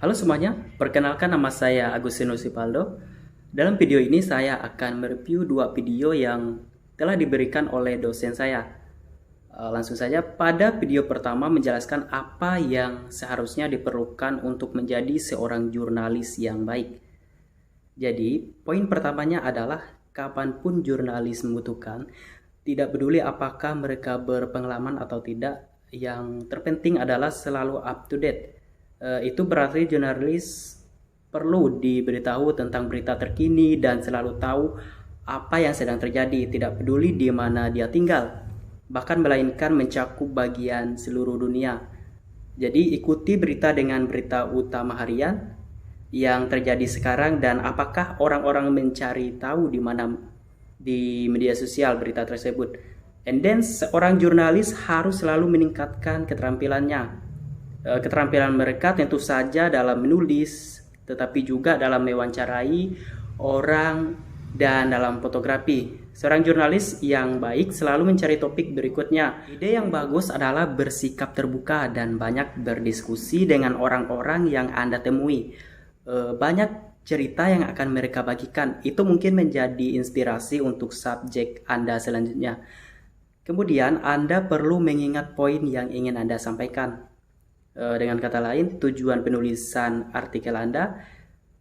Halo semuanya, perkenalkan nama saya Agustinus Sipaldo. Dalam video ini saya akan mereview dua video yang telah diberikan oleh dosen saya. Langsung saja, pada video pertama menjelaskan apa yang seharusnya diperlukan untuk menjadi seorang jurnalis yang baik. Jadi, poin pertamanya adalah kapanpun jurnalis membutuhkan, tidak peduli apakah mereka berpengalaman atau tidak, yang terpenting adalah selalu up to date. Itu berarti jurnalis perlu diberitahu tentang berita terkini dan selalu tahu apa yang sedang terjadi, tidak peduli di mana dia tinggal, bahkan melainkan mencakup bagian seluruh dunia. Jadi ikuti berita dengan berita utama harian yang terjadi sekarang dan apakah orang-orang mencari tahu di mana di media sosial berita tersebut. And then seorang jurnalis harus selalu meningkatkan keterampilannya. Keterampilan mereka tentu saja dalam menulis, tetapi juga dalam mewawancarai orang dan dalam fotografi. Seorang jurnalis yang baik selalu mencari topik berikutnya. Ide yang bagus adalah bersikap terbuka dan banyak berdiskusi dengan orang-orang yang Anda temui. Banyak cerita yang akan mereka bagikan. Itu mungkin menjadi inspirasi untuk subjek Anda selanjutnya. Kemudian Anda perlu mengingat poin yang ingin Anda sampaikan. Dengan kata lain, tujuan penulisan artikel Anda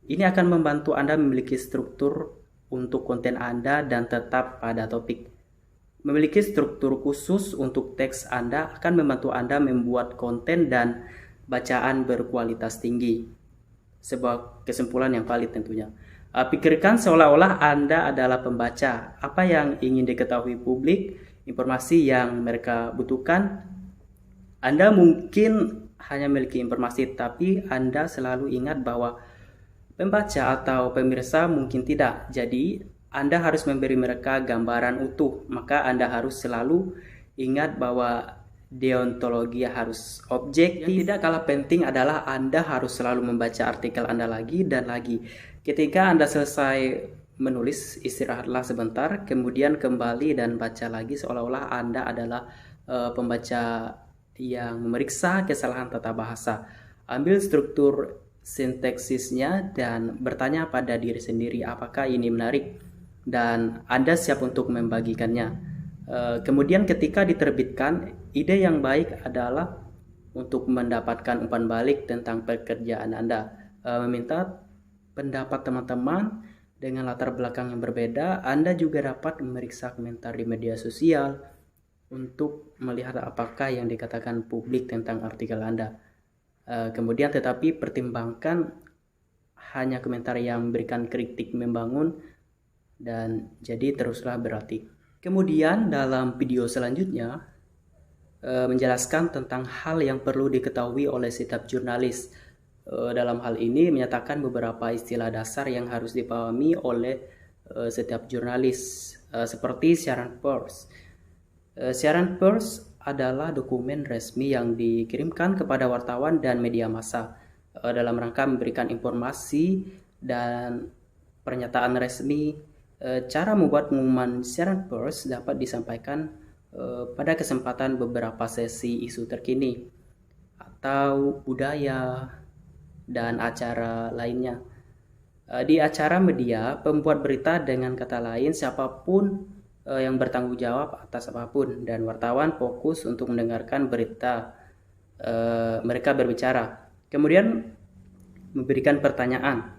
ini akan membantu Anda memiliki struktur untuk konten Anda dan tetap pada topik. Memiliki struktur khusus untuk teks Anda akan membantu Anda membuat konten dan bacaan berkualitas tinggi. Sebuah kesimpulan yang valid tentunya. Pikirkan seolah-olah Anda adalah pembaca. Apa yang ingin diketahui publik, informasi yang mereka butuhkan. Anda mungkin hanya memiliki informasi, tapi Anda selalu ingat bahwa pembaca atau pemirsa mungkin tidak. Jadi, Anda harus memberi mereka gambaran utuh. Maka Anda harus selalu ingat bahwa deontologi harus objektif. Yang tidak kalah penting adalah Anda harus selalu membaca artikel Anda lagi dan lagi. Ketika Anda selesai menulis, istirahatlah sebentar, kemudian kembali dan baca lagi seolah-olah Anda adalah pembaca yang memeriksa kesalahan tata bahasa. Ambil struktur sinteksisnya dan bertanya pada diri sendiri apakah ini menarik dan Anda siap untuk membagikannya. Kemudian ketika diterbitkan, ide yang baik adalah untuk mendapatkan umpan balik tentang pekerjaan Anda. Meminta pendapat teman-teman dengan latar belakang yang berbeda. Anda juga dapat memeriksa komentar di media sosial untuk melihat apakah yang dikatakan publik tentang artikel Anda. Kemudian tetapi pertimbangkan hanya komentar yang memberikan kritik membangun dan jadi teruslah berarti. Kemudian dalam video selanjutnya menjelaskan tentang hal yang perlu diketahui oleh setiap jurnalis. Dalam hal ini menyatakan beberapa istilah dasar yang harus dipahami oleh setiap jurnalis seperti siaran pers. Siaran pers adalah dokumen resmi yang dikirimkan kepada wartawan dan media massa dalam rangka memberikan informasi dan pernyataan resmi. Cara membuat pengumuman siaran pers dapat disampaikan pada kesempatan beberapa sesi isu terkini atau budaya dan acara lainnya. Di acara media, pembuat berita dengan kata lain siapapun yang bertanggung jawab atas apapun dan wartawan fokus untuk mendengarkan berita mereka berbicara. Kemudian memberikan pertanyaan.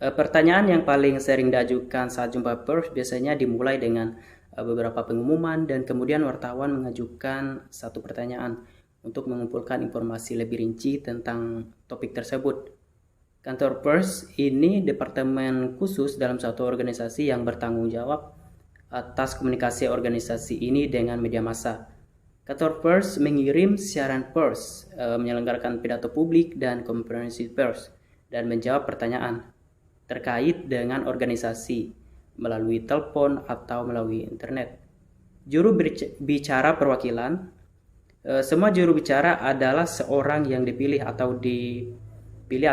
Pertanyaan yang paling sering diajukan saat jumpa pers biasanya dimulai dengan beberapa pengumuman dan kemudian wartawan mengajukan satu pertanyaan untuk mengumpulkan informasi lebih rinci tentang topik tersebut. Kantor pers ini departemen khusus dalam suatu organisasi yang bertanggung jawab atas komunikasi organisasi ini dengan media massa. Kantor pers mengirim siaran pers, menyelenggarakan pidato publik dan konferensi pers, dan menjawab pertanyaan terkait dengan organisasi melalui telepon atau melalui internet. Juru bicara perwakilan, semua juru bicara adalah seorang yang dipilih atau dipilih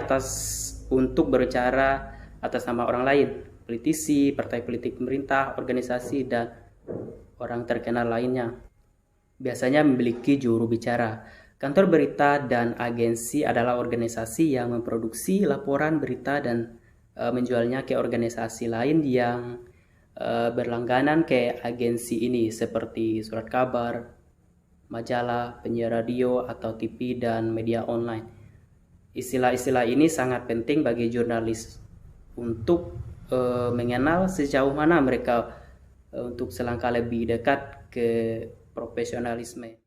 untuk berbicara atas nama orang lain. Politisi, partai politik pemerintah, organisasi, dan orang terkenal lainnya biasanya memiliki juru bicara. Kantor berita dan agensi adalah organisasi yang memproduksi laporan berita dan menjualnya ke organisasi lain yang berlangganan ke agensi ini seperti surat kabar, majalah, penyiar radio atau TV dan media online. Istilah-istilah ini sangat penting bagi jurnalis untuk mengenal sejauh mana mereka untuk selangkah lebih dekat ke profesionalisme.